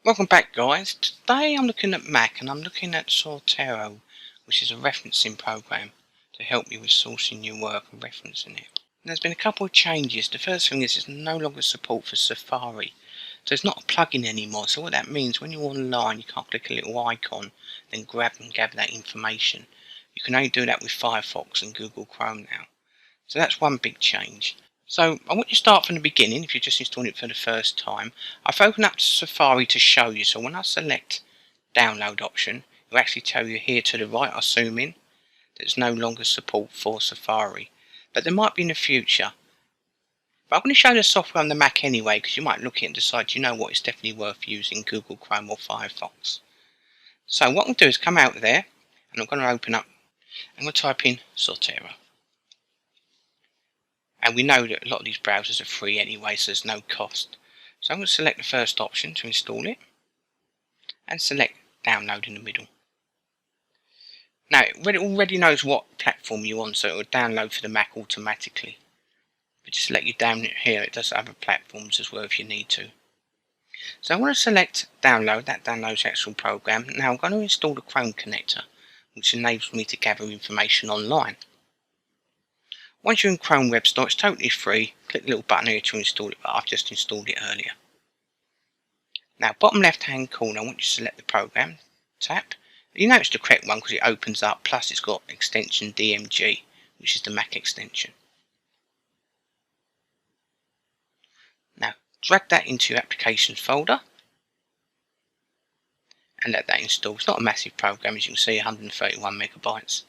Welcome back, guys. Today I'm looking at Mac and I'm looking at Zotero, which is a referencing program to help you with sourcing your work and referencing it. And there's been a couple of changes. The first thing is it's no longer support for Safari. So it's not a plugin anymore. So what that means, when you're online, you can't click a little icon, then grab and gather that information. You can only do that with Firefox and Google Chrome now. So that's one big change. So I want you to start from the beginning if you're just installing it for the first time. I've opened up Safari to show you. So when I select download option, it will actually tell you here to the right, I zoom in, there's no longer support for Safari. But there might be in the future. But I'm going to show the software on the Mac anyway, because you might look at it and decide, you know what, it's definitely worth using Google Chrome or Firefox. So what I'm going to do is come out of there, and I'm going to open up, I'm going to type in Zotero. And we know that a lot of these browsers are free anyway, so there's no cost. So I'm going to select the first option to install it, and select download in the middle. Now it already knows what platform you're on, so it will download for the Mac automatically. But just let you down here, it does other platforms as well if you need to. So I want to select download, that downloads the actual program. Now I'm going to install the Chrome connector, which enables me to gather information online. Once you're in Chrome Web Store, it's totally free. Click the little button here to install it, but I've just installed it earlier. Now, bottom left hand corner, I want you to select the program, tap. You know it's the correct one because it opens up, plus it's got extension DMG, which is the Mac extension. Now, drag that into your applications folder and let that install. It's not a massive program, as you can see, 131 megabytes.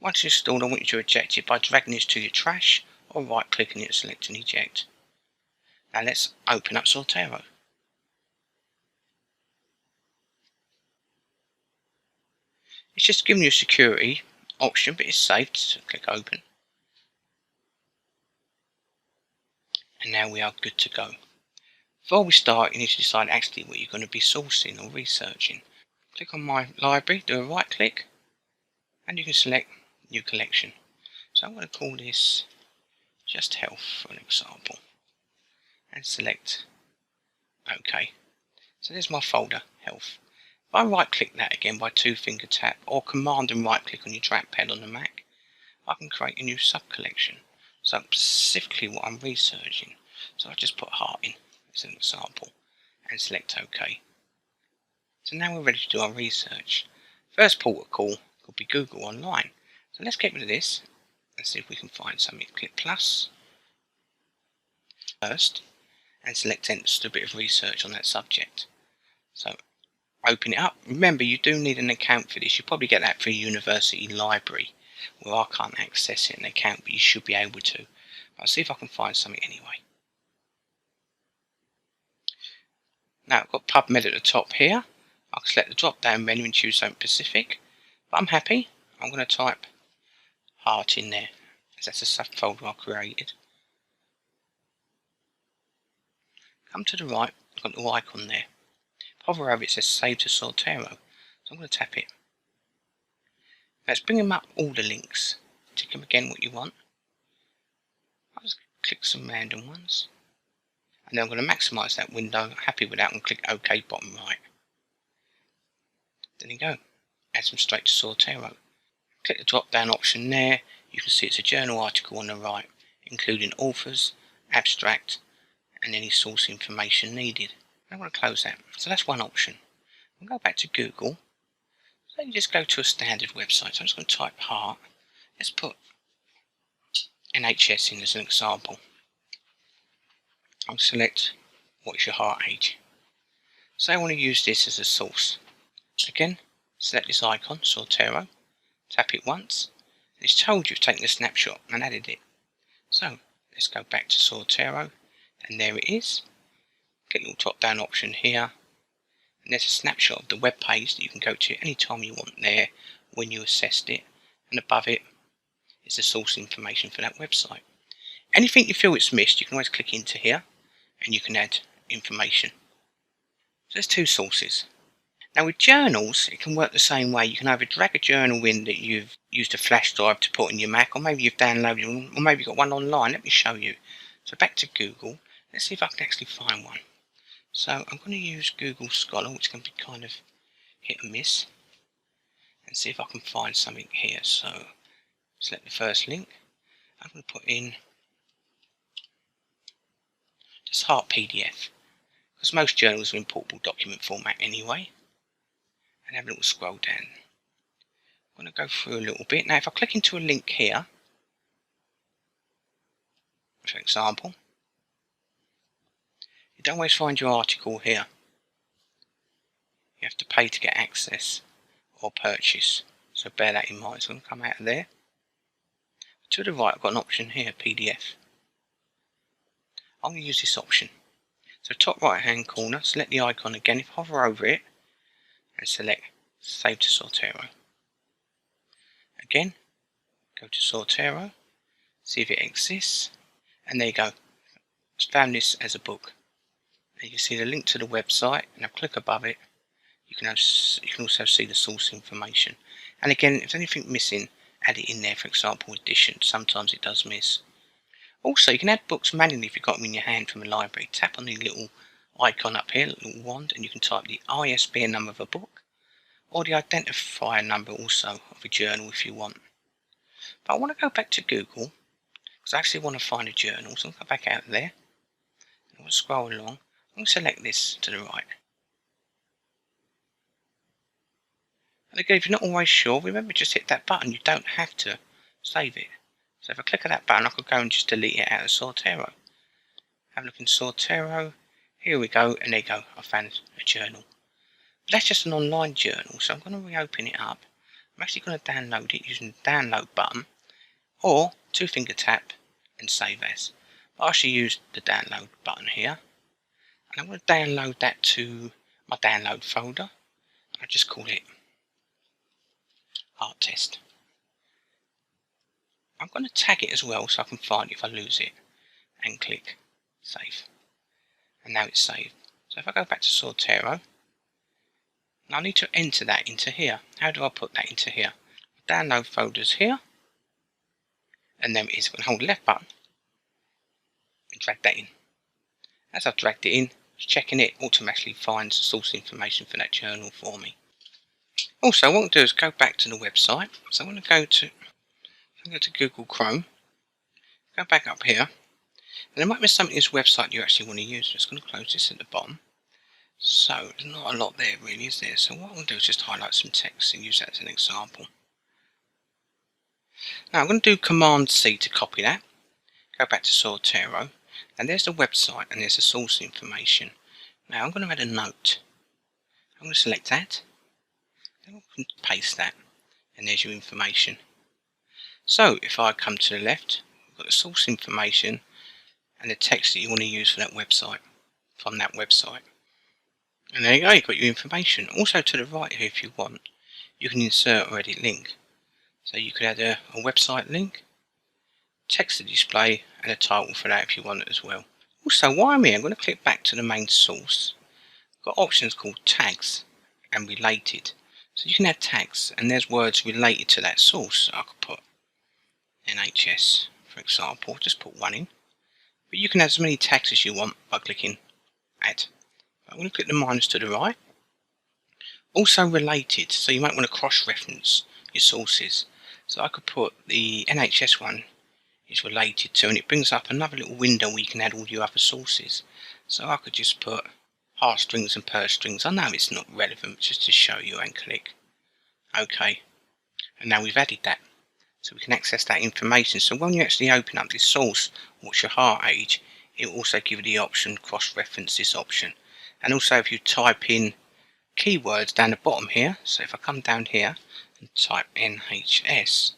Once installed, I want you to eject it by dragging this to your trash or right clicking it and selecting eject. Now let's open up Zotero. It's just giving you a security option, but it's safe, so click open. And now we are good to go. Before we start, you need to decide actually what you're going to be sourcing or researching. Click on my library, do a right click, and you can select new collection. So I'm going to call this just health for an example, and select OK. So there's my folder, health. If I right click that again by two finger tap or command and right click on your trackpad on the Mac, I can create a new sub collection. So specifically what I'm researching. So I just put heart in as an example and select OK. So now we're ready to do our research. First port of call could be Google Online. So let's get rid of this and see if we can find something. Click plus first and select enter to do a bit of research on that subject. So open it up. Remember, you do need an account for this. You probably get that through university library. Well, I can't access it in an account, but you should be able to. I'll see if I can find something anyway. Now I've got PubMed at the top here. I can select the drop down menu and choose something specific, but I'm happy. I'm going to type heart in there, as that's a subfolder I created. Come to the right, I've got the little icon there. Hover over it, says save to Zotero, so I'm going to tap it. Let's bring them up all the links. Tick them again what you want. I'll just click some random ones. And then I'm going to maximise that window. Happy with that, and click OK bottom right. There you go. Add them straight to Zotero. Click the drop down option there. You can see it's a journal article on the right, including authors, abstract, and any source information needed. I'm going to close that. So that's one option. I'll go back to Google. So you just go to a standard website. So I'm just going to type heart. Let's put NHS in as an example. I'll select what is your heart age. So I want to use this as a source. Again, select this icon, Zotero, tap it once, and it's told you you've taken a snapshot and added it. So let's go back to Zotero, and there it is. Click the drop down option here, and there's a snapshot of the web page that you can go to anytime you want there when you assessed it, and above it is the source information for that website. Anything you feel it's missed, you can always click into here and you can add information. So there's two sources. Now with journals, it can work the same way. You can either drag a journal in that you've used a flash drive to put on your Mac, or maybe you've downloaded one, or maybe you've got one online. Let me show you. So back to Google. Let's see if I can actually find one. So I'm going to use Google Scholar, which can be kind of hit and miss, and see if I can find something here. So select the first link. I'm going to put in just Heart PDF, because most journals are in portable document format anyway. And have a little scroll down. I'm going to go through a little bit. Now if I click into a link here, for example, you don't always find your article here. You have to pay to get access or purchase, so bear that in mind. So I'm going to come out of there. To the right I've got an option here, PDF. I'm going to use this option. So top right hand corner, select the icon again. If I hover over it and select Save to Zotero. Again, go to Zotero, see if it exists, and there you go. It's found this as a book. And you can see the link to the website, and I'll click above it. You can also see the source information. And again, if there's anything missing, add it in there. For example, edition. Sometimes it does miss. Also, you can add books manually if you've got them in your hand from a library. Tap on the little icon up here, little wand, and you can type the ISBN number of a book, or the identifier number also of a journal if you want. But I want to go back to Google, because I actually want to find a journal, so I'll go back out there. I'm going to scroll along. I'm going to select this to the right. And again, if you're not always sure, remember just hit that button. You don't have to save it. So if I click on that button, I could go and just delete it out of Zotero. Have a look in Zotero. Here we go, and there you go. I found a journal. But that's just an online journal, so I'm going to reopen it up. I'm actually going to download it using the download button, or two-finger tap and save as. I actually use the download button here, and I'm going to download that to my download folder. I'll just call it Art Test. I'm going to tag it as well so I can find it if I lose it, and click Save. And now it's saved. So if I go back to Zotero, now I need to enter that into here. How do I put that into here? Download folders here, and then it is. I'm going to hold the left button and drag that in. As I've dragged it in, it's checking it automatically finds the source information for that journal for me. Also, what I'm going to do is go back to the website. So I'm going to go to Google Chrome, go back up here, and there might be something in this website you actually want to use. I'm just going to close this at the bottom. So there's not a lot there really, is there? So what I'm going to do is just highlight some text and use that as an example. Now I'm going to do Command C to copy that. Go back to Zotero, and there's the website and there's the source information. Now I'm going to add a note. I'm going to select that, then I can paste that, and there's your information. So if I come to the left, we've got the source information and the text that you want to use for that website, from that website. And there you go, you've got your information. Also to the right here, if you want, you can insert or edit link. So you could add a website link, text to display, and a title for that if you want it as well. Also, while I'm here, I'm going to click back to the main source. I've got options called tags and related. So you can add tags, and there's words related to that source. I could put NHS, for example, just put one in. But you can add as many tags as you want by clicking Add. I'm going to click the minus to the right. Also related, so you might want to cross-reference your sources. So I could put the NHS one is related to, and it brings up another little window where you can add all your other sources. So I could just put heartstrings and purse strings. I know it's not relevant, just to show you, and click OK. And now we've added that. So we can access that information. So when you actually open up this source, what's your heart age, it will also give you the option cross-reference this option. And also if you type in keywords down the bottom here, so if I come down here and type NHS,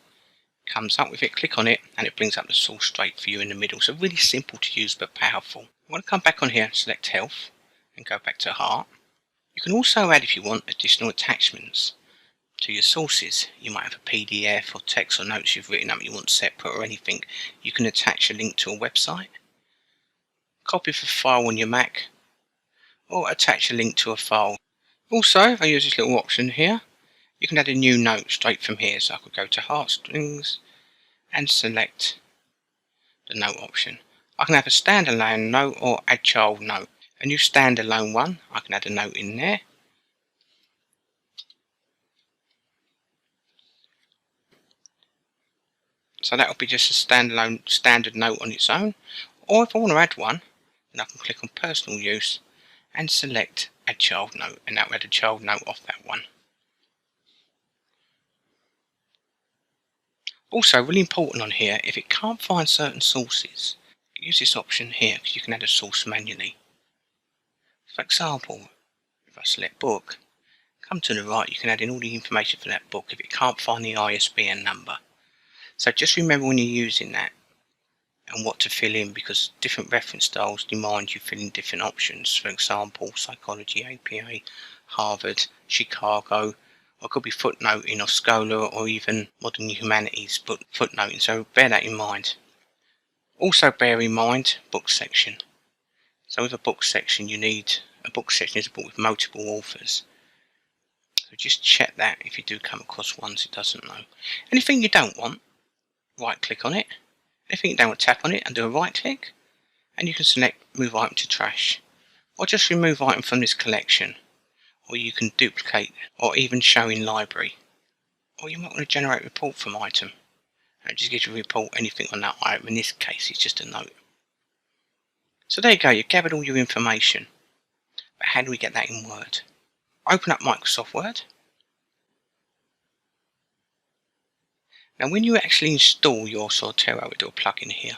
comes up with it, click on it, and it brings up the source straight for you in the middle. So really simple to use but powerful. I want to come back on here, select health, and go back to heart. You can also add, if you want, additional attachments to your sources. You might have a PDF or text or notes you've written up you want separate or anything. You can attach a link to a website, copy the file on your Mac, or attach a link to a file. Also, if I use this little option here, you can add a new note straight from here. So I could go to heartstrings and select the note option. I can have a standalone note or add child note. A new standalone one, I can add a note in there. So that will be just a standalone standard note on its own. Or if I want to add one, then I can click on personal use and select add child note, and that will add a child note off that one. Also, really important on here, if it can't find certain sources, use this option here because you can add a source manually. For example, if I select book, come to the right, you can add in all the information for that book if it can't find the ISBN number. So just remember when you're using that and what to fill in, because different reference styles demand you fill in different options. For example, psychology, APA, Harvard, Chicago, or it could be footnoting or Scholar or even modern humanities footnoting, so bear that in mind. Also bear in mind book section. So with a book section a book section is a book with multiple authors. So just check that if you do come across ones it doesn't know. Anything you don't want, right click on it. Anything you don't want, tap on it and do a right click, and you can select move item to trash, or just remove item from this collection, or you can duplicate or even show in library, or you might want to generate a report from item and it just gives you a report anything on that item. In this case it's just a note. So there you go, you've gathered all your information, but how do we get that in Word? Open up Microsoft Word. Now when you actually install your Zotero, it'll do a plugin here.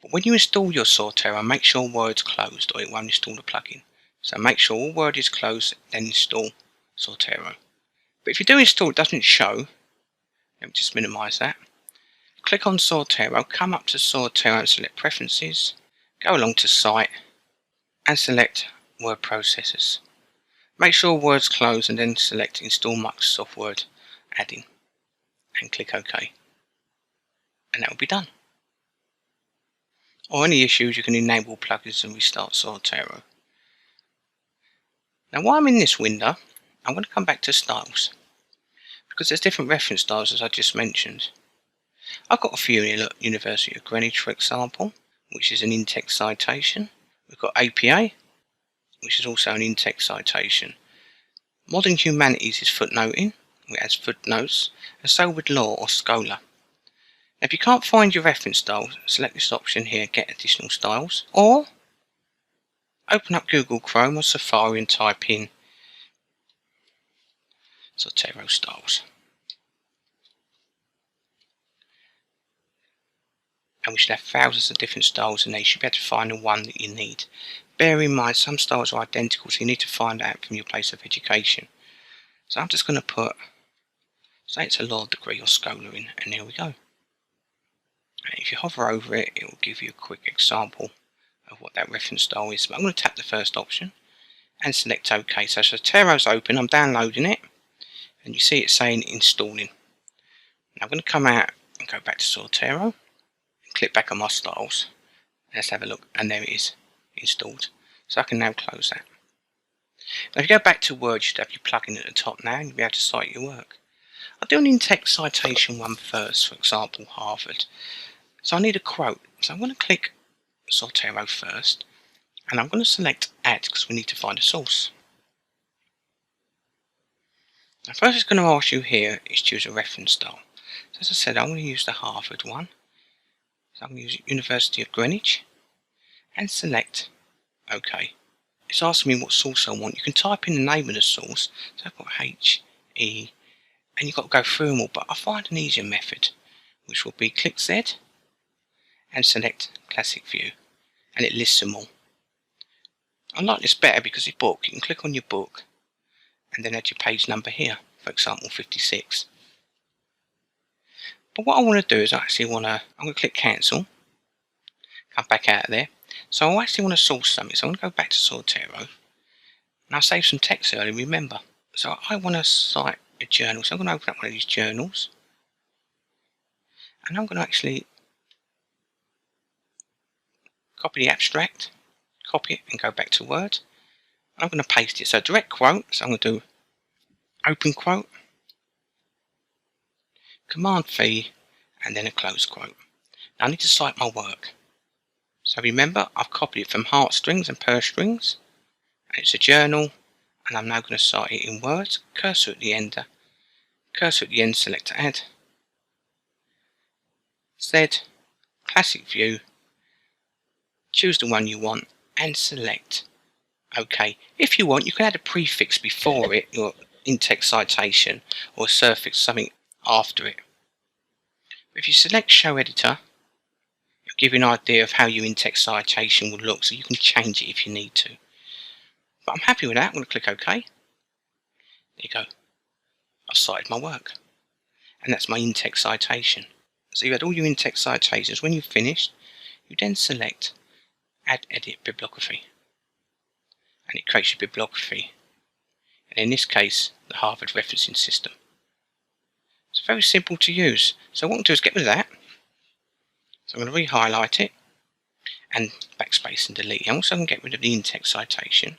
But when you install your Zotero, make sure Word's closed or it won't install the plugin. So make sure all Word is closed, then install Zotero. But if you do install it doesn't show, let me just minimise that. Click on Zotero, come up to Zotero and select Preferences, go along to Site and select Word Processors. Make sure Word's closed and then select Install Microsoft Word Add-in and click OK. And that will be done. Or any issues, you can enable plugins and restart Zotero. Now while I'm in this window, I'm going to come back to styles, because there's different reference styles as I just mentioned. I've got a few here, look, University of Greenwich for example, which is an in-text citation. We've got APA, which is also an in-text citation. Modern Humanities is footnoting, it has footnotes, and so would Law or Scholar. Now if you can't find your reference style, select this option here, Get Additional Styles, or open up Google Chrome or Safari and type in Zotero styles. And we should have thousands of different styles in there. You should be able to find the one that you need. Bear in mind some styles are identical, so you need to find out from your place of education. So I'm just going to put, say it's a law degree or scholar in, and there we go. And if you hover over it, it will give you a quick example of what that reference style is. But I'm going to tap the first option and select OK. So Zotero's open, I'm downloading it, and you see it saying installing. Now I'm going to come out and go back to Zotero and click back on my styles. Let's have a look, and there it is, installed. So I can now close that. Now if you go back to Word, you should have your plugin at the top now, and you'll be able to cite your work. I'll do an in-text citation one first, for example Harvard. So I need a quote, so I'm going to click Zotero first, and I'm going to select Add because we need to find a source. Now first it's going to ask you here is choose a reference style. So as I said, I'm going to use the Harvard one. So I'm going to use University of Greenwich and select OK. It's asking me what source I want. You can type in the name of the source, so I've got HE, and you've got to go through them all, but I find an easier method, which will be click Z and select Classic View, and it lists them all. I like this better because it's book. You can click on your book and then add your page number here, for example 56. But what I want to do is I'm going to click cancel, come back out of there. So I actually want to source something, so I'm going to go back to Zotero, and I saved some text earlier, remember. So I want to cite a journal, so I'm going to open up one of these journals, and I'm going to actually copy the abstract, copy it and go back to Word, I'm going to paste it. So direct quote, so I'm going to do open quote, command V, and then a close quote. Now I need to cite my work. So remember, I've copied it from heartstrings and purse strings, and it's a journal, and I'm now going to cite it in words, cursor at the end, select add, Z, classic view, choose the one you want, and select OK. If you want, you can add a prefix before it, your in-text citation, or a suffix, something after it. If you select Show Editor, it'll give you an idea of how your in-text citation will look, so you can change it if you need to. But I'm happy with that. I'm going to click OK. There you go. I've cited my work. And that's my in-text citation. So you've had all your in-text citations. When you've finished, you then select Add Edit Bibliography. And it creates your bibliography. And in this case, the Harvard Referencing System. It's very simple to use. So what I'll do is get rid of that. So I'm going to re-highlight it and backspace and delete it. I'm also going to get rid of the in-text citation.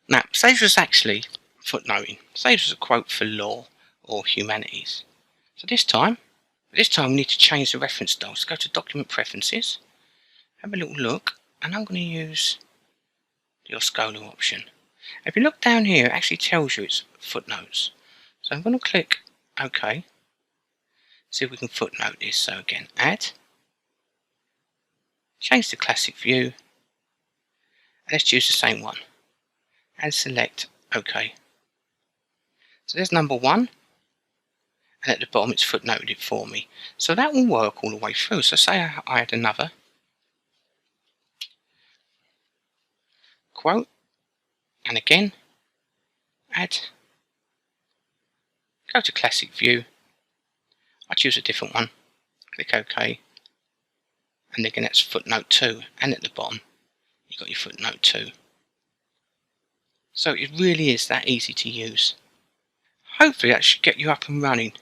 Now, say this was actually footnoting. Say this was a quote for law or humanities. So this time we need to change the reference style. So go to Document Preferences, have a little look, and I'm going to use the Oscolo option. If you look down here, it actually tells you it's footnotes. So I'm going to click OK. See if we can footnote this. So again, add, change the classic view, and let's choose the same one, and select OK. So there's number 1, and at the bottom it's footnoted it for me. So that will work all the way through. So say I had another quote, and again, add, go to classic view, I choose a different one, click OK, and again that's footnote 2, and at the bottom you've got your footnote 2. So it really is that easy to use. Hopefully that should get you up and running.